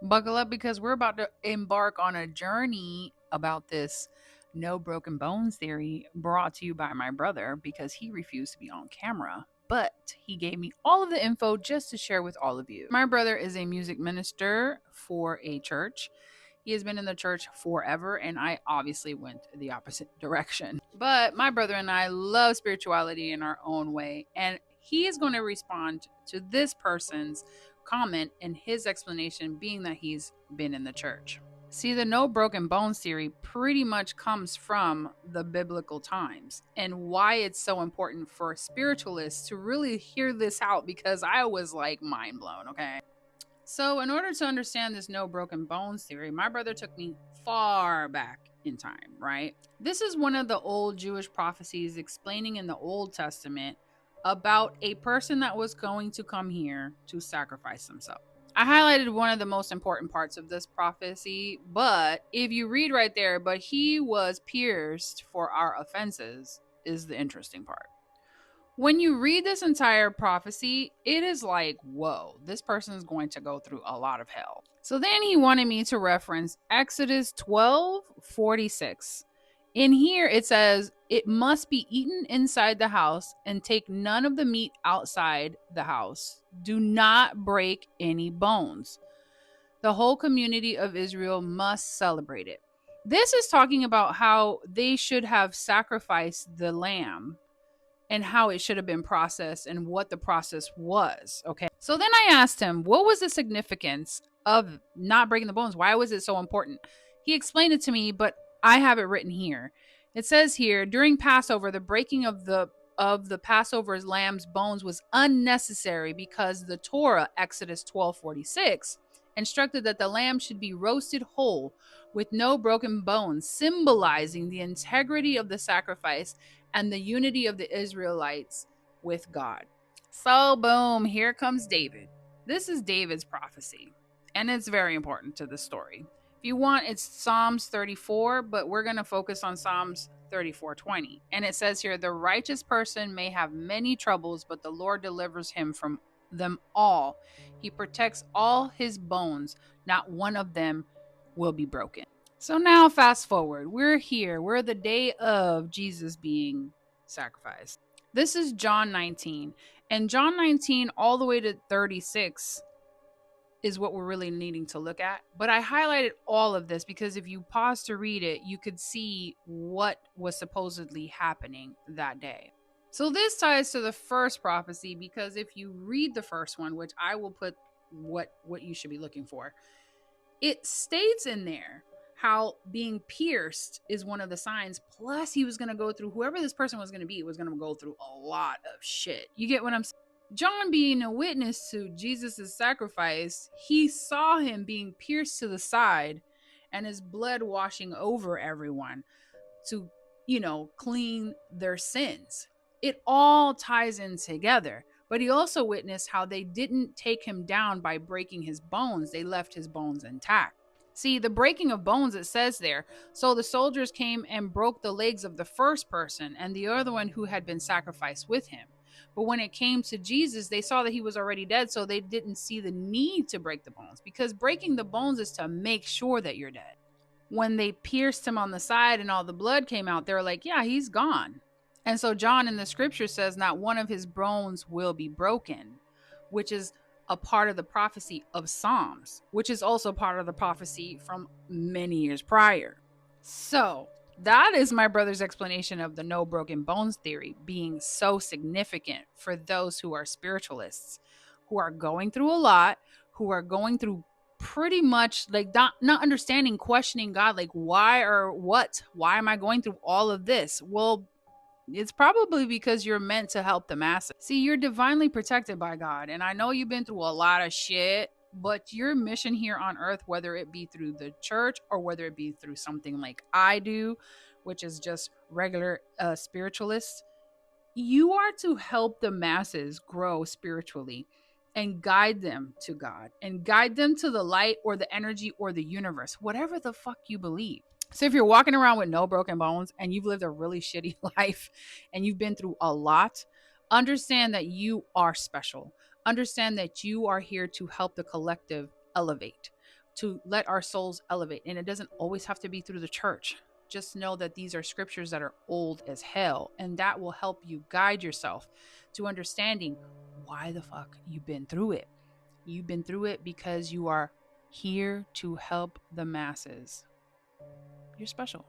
Buckle up because we're about to embark on a journey about this no broken bones theory brought to you by my brother because he refused to be on camera. But he gave me all of the info just to share with all of you. My brother is a music minister for a church. He has been in the church forever, and I obviously went the opposite direction. But my brother and I love spirituality in our own way, and he is going to respond to this person's comment and his explanation being that he's been in the church. See, the no broken bones theory pretty much comes from the biblical times and why it's so important for spiritualists to really hear this out because I was like mind blown, okay? So, in order to understand this no broken bones theory, my brother took me far back in time, right? This is one of the old Jewish prophecies explaining in the Old Testament about a person that was going to come here to sacrifice themselves. I highlighted one of the most important parts of this prophecy, but if you read right there, but he was pierced for our offenses, is the interesting part. When you read this entire prophecy, it is like, whoa, this person is going to go through a lot of hell. So then he wanted me to reference Exodus 12:46. In here, it says, it must be eaten inside the house and take none of the meat outside the house. Do not break any bones. The whole community of Israel must celebrate it. This is talking about how they should have sacrificed the lamb and how it should have been processed and what the process was. Okay. So then I asked him, what was the significance of not breaking the bones? Why was it so important? He explained it to me, but I have it written here. It says here, during Passover, the breaking of the Passover's lamb's bones was unnecessary because the Torah, Exodus 12:46, instructed that the lamb should be roasted whole with no broken bones, symbolizing the integrity of the sacrifice and the unity of the Israelites with God. So, boom, here comes David. This is David's prophecy, and it's very important to the story. If you want, it's Psalms 34, but we're going to focus on Psalms 34:20. And it says here, the righteous person may have many troubles, but the Lord delivers him from them all. He protects all his bones, not one of them will be broken. So now, fast forward, we're here. We're the day of Jesus being sacrificed. This is John 19. And John 19, all the way to 36, is what we're really needing to look at. But I highlighted all of this because if you pause to read it, you could see what was supposedly happening that day. So this ties to the first prophecy because if you read the first one, which I will put what you should be looking for, it states in there how being pierced is one of the signs. Plus, he was going to go through, whoever this person was going to be, was going to go through a lot of shit. You get what I'm saying? John, being a witness to Jesus' sacrifice, he saw him being pierced to the side and his blood washing over everyone to, clean their sins. It all ties in together. But he also witnessed how they didn't take him down by breaking his bones. They left his bones intact. See, the breaking of bones, it says there. So the soldiers came and broke the legs of the first person and the other one who had been sacrificed with him. But when it came to Jesus, they saw that he was already dead, so they didn't see the need to break the bones because breaking the bones is to make sure that you're dead. When they pierced him on the side and all the blood came out, they were like, yeah, he's gone. And so John in the scripture says not one of his bones will be broken, which is a part of the prophecy of Psalms, which is also part of the prophecy from many years prior. So that is my brother's explanation of the no broken bones theory being so significant for those who are spiritualists, who are going through a lot, who are going through pretty much like not understanding, questioning God, like why am I going through all of this? Well, it's probably because you're meant to help the masses. See, you're divinely protected by God. And I know you've been through a lot of shit, but your mission here on earth, whether it be through the church or whether it be through something like I do, which is just regular spiritualist, you are to help the masses grow spiritually and guide them to God and guide them to the light or the energy or the universe, whatever the fuck you believe. So if you're walking around with no broken bones and you've lived a really shitty life and you've been through a lot, understand that you are special. Understand that you are here to help the collective elevate, to let our souls elevate. And it doesn't always have to be through the church. Just know that these are scriptures that are old as hell, and that will help you guide yourself to understanding why the fuck you've been through it. You've been through it because you are here to help the masses. You're special.